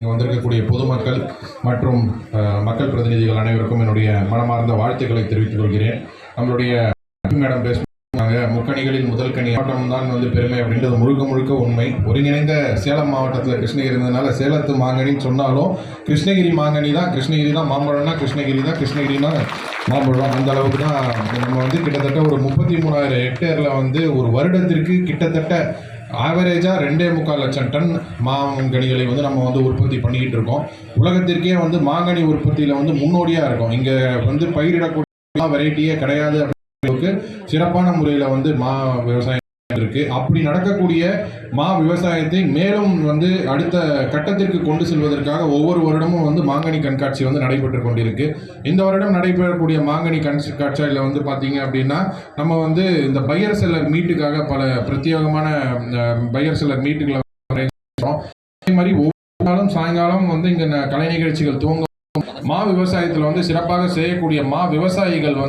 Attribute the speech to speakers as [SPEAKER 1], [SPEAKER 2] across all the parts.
[SPEAKER 1] இங்கே வந்திருக்கக்கூடிய பொதுமக்கள் மற்றும் மக்கள் பிரதிநிதிகள் அனைவருக்கும் என்னுடைய மனமார்ந்த வாழ்த்துக்களை தெரிவித்துக் கொள்கிறேன். நம்மளுடைய மேடம் பேசுகிறாங்க, முக்கணிகளில் முதல் கனி மாவட்டம் தான் பெருமை அப்படின்றது முழுக்க முழுக்க உண்மை. ஒருங்கிணைந்த சேலம் மாவட்டத்தில் கிருஷ்ணகிரி இருந்ததுனால சேலத்து மாங்கனின்னு சொன்னாலும் கிருஷ்ணகிரி மாங்கனி தான். கிருஷ்ணகிரி தான் மாம்பழம்னா கிருஷ்ணகிரி தான், கிருஷ்ணகிரினா மாம்பழம். அந்த அளவுக்கு தான் நம்ம கிட்டத்தட்ட ஒரு 33,000 ஹெக்டேரில் ஒரு வருடத்திற்கு கிட்டத்தட்ட ஆவரேஜாக 2.25 லட்சம் டன் மாங்கனிகளை நம்ம உற்பத்தி பண்ணிக்கிட்டு இருக்கோம். உலகத்திற்கே மாங்கனி உற்பத்தியில் முன்னோடியாக இருக்கும். இங்கே பயிரிடக்கூடிய வெரைட்டியே கிடையாது அப்படின்றதுக்கு சிறப்பான முறையில் மா விவசாயம் இருக்கு. அப்படி நடக்கக்கூடிய மா விவசாயத்தை மேலும் அடுத்த கட்டத்திற்கு கொண்டு செல்வதற்காக ஒவ்வொரு வருடமும் மாங்கனி கண்காட்சி நடைபெற்று கொண்டிருக்கு. இந்த வருடம் நடைபெறக்கூடிய மாங்கனி கண்காட்சியில் பார்த்தீங்க அப்படின்னா நம்ம இந்த பையர் செல்லர் மீட்டுக்காக பல பிரத்யேகமான பையர் செல்லர் மீட்டுகளை அதே மாதிரி ஒவ்வொரு நாளும் சாயங்காலம் இங்கே கலை நிகழ்ச்சிகள் துவங்கும். மா விவசாயத்தில் சிறப்பாக செய்யக்கூடிய மா விவசாயிகள்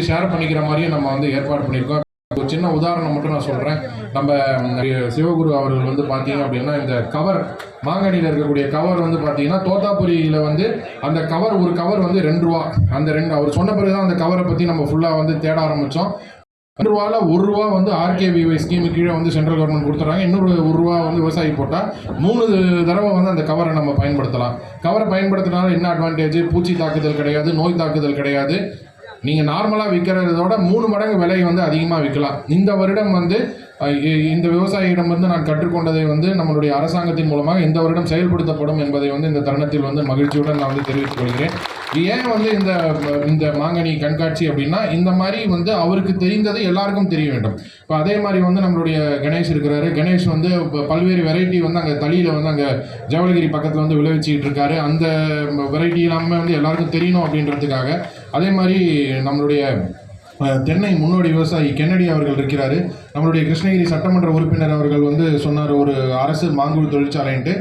[SPEAKER 1] ஷேர் பண்ணிக்கிற மாதிரியும் நம்ம ஏற்பாடு பண்ணியிருக்கோம். ஒரு சின்ன உதாரணம் மட்டும் நான் சொல்கிறேன். நம்ம சிவகுரு அவர்கள் பார்த்தீங்க அப்படின்னா இந்த கவர் மாங்கனியில் இருக்கக்கூடிய கவர் பார்த்தீங்கன்னா தோத்தாபுரியில் அந்த கவர் ஒரு கவர் 2 ரூபா. அந்த அவர் சொன்ன பிறகு தான் அந்த கவரை பற்றி நம்ம ஃபுல்லாக தேட ஆரம்பித்தோம். 2 ரூபாவில் 1 ரூபா ஆர்கேவிஒய் ஸ்கீமு கீழே சென்ட்ரல் கவர்மெண்ட் கொடுத்துறாங்க. இன்னொரு 1 ரூபா விவசாயி போட்டால் 3 தடவை அந்த கவரை நம்ம பயன்படுத்தலாம். கவரை பயன்படுத்தினால என்ன அட்வான்டேஜ்? பூச்சி தாக்குதல் கிடையாது, நோய் தாக்குதல் கிடையாது. நீங்கள் நார்மலாக விற்கிறதோட 3 மடங்கு விலை அதிகமாக விற்கலாம். இந்த வருடம் இந்த விவசாயியிடம் நான் கற்றுக்கொண்டதை நம்மளுடைய அரசாங்கத்தின் மூலமாக இந்த வருடம் செயல்படுத்தப்படும் என்பதை இந்த தருணத்தில் மகிழ்ச்சியுடன் நான் தெரிவித்துக் கொள்கிறேன். ஏன் இந்த மாங்கனி கண்காட்சி அப்படின்னா இந்த மாதிரி அவருக்கு தெரிந்தது எல்லாருக்கும் தெரிய வேண்டும். இப்போ அதே மாதிரி நம்மளுடைய கணேஷ் இருக்கிறாரு. கணேஷ் பல்வேறு வெரைட்டி அங்கே தளியில் அங்கே ஜவளகிரி பக்கத்தில் விளைவிச்சிக்கிட்டு இருக்காரு. அந்த வெரைட்டி நம்ம எல்லாருக்கும் தெரியணும் அப்படின்றதுக்காக. அதே மாதிரி நம்மளுடைய தென்னை முன்னோடி விவசாயி கென்னடி அவர்கள் இருக்கிறாரு. நம்மளுடைய கிருஷ்ணகிரி சட்டமன்ற உறுப்பினர் அவர்கள் சொன்னார் ஒரு அரசு மாங்குழி தொழிற்சாலைன்ட்டு.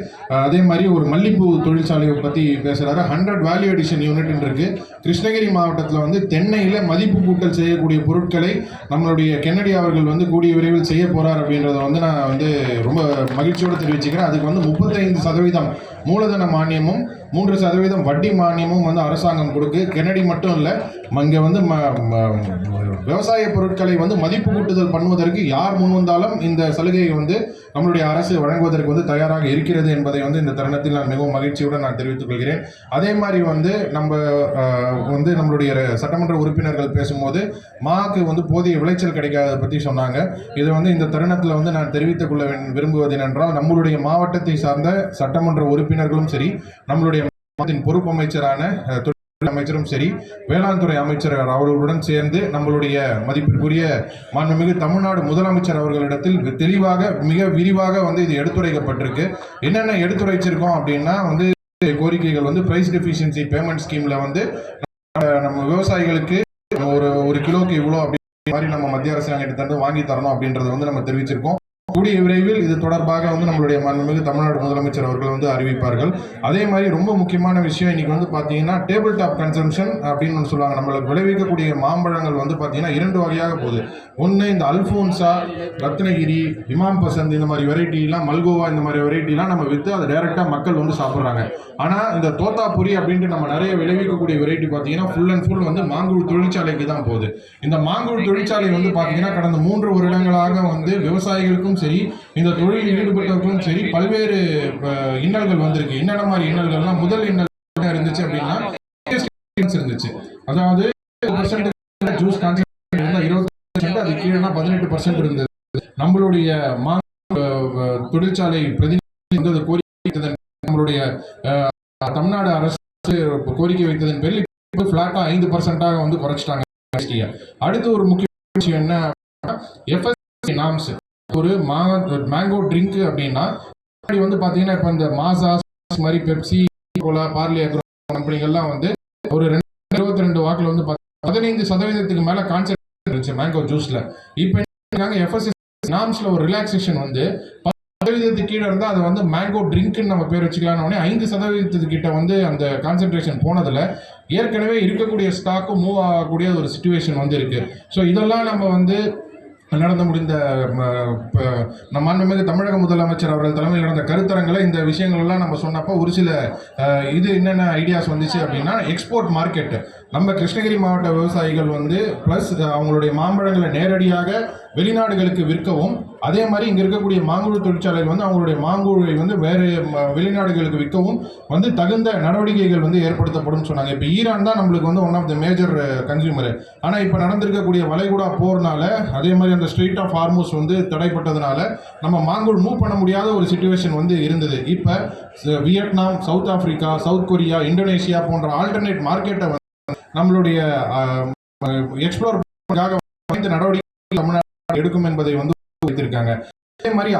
[SPEAKER 1] அதே மாதிரி ஒரு மல்லிப்பூ தொழிற்சாலையை பற்றி பேசுகிறாரு. 100 வேல்யூ அடிஷன் யூனிட் இருக்கு. கிருஷ்ணகிரி மாவட்டத்தில் தென்னையில் மதிப்பு கூட்டல் செய்யக்கூடிய பொருட்களை நம்மளுடைய கென்னடி அவர்கள் கூடிய விரைவில் செய்ய போகிறார் அப்படின்றத நான் ரொம்ப மகிழ்ச்சியோடு தெரிவிச்சுக்கிறேன். அதுக்கு 35% மூலதன மானியமும் 3% வட்டி மானியமும் அரசாங்கம் கொடுக்கு. கென்னடி மட்டும் இல்லை, இங்கே விவசாய பொருட்களை மதிப்பு கூட்டுதல் பண்ணுவதற்கு யார் முன் வந்தாலும் இந்த சலுகையை நம்மளுடைய அரசு வழங்குவதற்கு தயாராக இருக்கிறது என்பதை இந்த தருணத்தில் நான் மிகவும் மகிழ்ச்சியுடன் நான் தெரிவித்துக் கொள்கிறேன். அதே மாதிரி நம்ம நம்மளுடைய சட்டமன்ற உறுப்பினர்கள் பேசும்போது மாக்கு போதிய விளைச்சல் கிடைக்காத பற்றி சொன்னாங்க. இது இந்த தருணத்தில் நான் தெரிவித்துக் கொள்ள விரும்புவது என்னென்றால், நம்மளுடைய மாவட்டத்தை சார்ந்த சட்டமன்ற உறுப்பினர்களும் சரி, நம்மளுடைய மாவட்டத்தின் பொறுப்பு அமைச்சரான அமைச்சரும் சரி, வேளாண் துறை அமைச்சர் அவர்களுடன் சேர்ந்து நம்மளுடைய மதிப்பிற்குரிய மாண்புமிகு தமிழ்நாடு முதலமைச்சர் அவர்களிடத்தில் தெளிவாக மிக விரிவாக இது எடுத்துரைக்கப்பட்டிருக்கு. என்னென்ன எடுத்துரைச்சிருக்கோம் அப்படின்னா கோரிக்கைகள் பிரைஸ் டெஃபிஷியன்சி பேமெண்ட் ஸ்கீம்ல நம்ம விவசாயிகளுக்கு ஒரு கிலோக்கு இவ்வளோ அப்படி மாதிரி நம்ம மத்திய அரசாங்கத்திட்ட வாங்கி தரணும் அப்படின்றத நம்ம தெரிவிச்சிருக்கோம். கூடிய விரைவில் இது தொடர்பாக நம்மளுடைய மாண்புமிகு தமிழ்நாடு முதலமைச்சர் அவர்கள் அறிவிப்பார்கள். அதே மாதிரி ரொம்ப முக்கியமான விஷயம் இன்னைக்கு பார்த்தீங்கன்னா டேபிள் டாப் கன்சம்ஷன் அப்படின்னு சொல்லுவாங்க. நம்மளுக்கு விளைவிக்கக்கூடிய மாம்பழங்கள் பார்த்தீங்கன்னா 2 வகையாக போகுது. ஒன்று இந்த அல்ஃபோன்சா, ரத்னகிரி, இமாம் பசந்த் இந்த மாதிரி வெரைட்டிலாம், மல்கோவா இந்த மாதிரி வெரைட்டிலாம் நம்ம விற்று அதை டைரெக்டாக மக்கள் சாப்பிட்றாங்க. ஆனால் இந்த தோத்தாபுரி அப்படின்ட்டு நம்ம நிறைய விளைவிக்கக்கூடிய வெரைட்டி பார்த்தீங்கன்னா ஃபுல் அண்ட் ஃபுல் மாங்கூழ் தொழிற்சாலைக்கு தான் போகுது. இந்த மாங்கூழ் தொழிற்சாலை பார்த்தீங்கன்னா கடந்த 3 வருடங்களாக விவசாயிகளுக்கும் சரி, இந்த தொழிலில் ஈடுபட்டவர்களும் சரி, பல்வேறு இன்னல்கள் வந்திருக்கு. என்னென்ன மாதிரி இன்னல்கள்னா, முதல் இன்னல் இருந்துச்சு அப்படின்னா இருந்துச்சு. அதாவது ஜூஸ் கான்சென்ட்ரேட் 20%, அது கீழே 18% இருந்தது. நம்மளுடைய தொழிற்சாலை பிரதிநிதி கோரிக்கை நம்மளுடைய தமிழ்நாடு அரசு கோரிக்கை வைத்ததன் பேரில் பிளாட்டா 5% குறைச்சிட்டாங்க. அடுத்து ஒரு முக்கிய விஷயம் என்ன, FSSAI நார்ம்ஸ். ஒரு மேங்கோ ட்ரிங்க் அப்படின்னா பார்த்தீங்கன்னா இப்போ இந்த மாசா மாதிரி பெப்சி, கோலா, பார்லி கம்பெனிகள்லாம் ஒரு 2022 வாக்கில் 15% மேலே கான்சென்ட்ரேட் இருந்துச்சு மேங்கோ ஜூஸில். இப்போ FSSAI நார்ம்ஸில் ஒரு ரிலாக்ஸேஷன் 10% கீழே இருந்தால் அதை மேங்கோ ட்ரிங்க்னு நம்ம பேர் வச்சுக்கலாம்னு 5% கிட்ட அந்த கான்சென்ட்ரேஷன் போனதில் ஏற்கனவே இருக்கக்கூடிய ஸ்டாக்கும் மூவ் ஆகக்கூடிய ஒரு சிச்சுவேஷன் இருக்கு. ஸோ இதெல்லாம் நம்ம நடந்து முடிந்த மாண்புமிகு தமிழக முதலமைச்சர் அவர்கள் தலைமையில் நடந்த கருத்தரங்களை இந்த விஷயங்கள் எல்லாம் நம்ம சொன்னப்போ ஒரு சில இது என்னென்ன ஐடியாஸ் வந்துச்சு அப்படின்னா, எக்ஸ்போர்ட் மார்க்கெட் நம்ம கிருஷ்ணகிரி மாவட்ட விவசாயிகள் வந்து ப்ளஸ் அவங்களுடைய மாம்பழங்களை நேரடியாக வெளிநாடுகளுக்கு விற்கவும், அதே மாதிரி இங்கே இருக்கக்கூடிய மாங்குழு தொழிற்சாலைகள் வந்து அவங்களுடைய மாங்குழுவை வந்து வேறு வெளிநாடுகளுக்கு விற்கவும் வந்து தகுந்த நடவடிக்கைகள் வந்து ஏற்படுத்தப்படும் சொன்னாங்க. இப்போ ஈரான் தான் நம்மளுக்கு வந்து one of the major consumer. ஆனால் இப்போ நடந்திருக்கக்கூடிய வளைகுடா போர்னால, அதே மாதிரி அந்த ஸ்ட்ரெயிட் ஆஃப் ஹார்மூஸ் வந்து தடைப்பட்டதுனால நம்ம மாங்குள் மூவ் பண்ண முடியாத ஒரு சிச்சுவேஷன் வந்து இருந்தது. இப்போ Vietnam, south Africa, south Korea, Indonesia போன்ற ஆல்டர்னேட் மார்க்கெட்டை நம்மளுடைய எக்ஸ்ப்ளோர் நடவடிக்கை தமிழ்நாடு எடுக்கும் என்பதை வந்து வைத்திருக்காங்க. அதே மாதிரி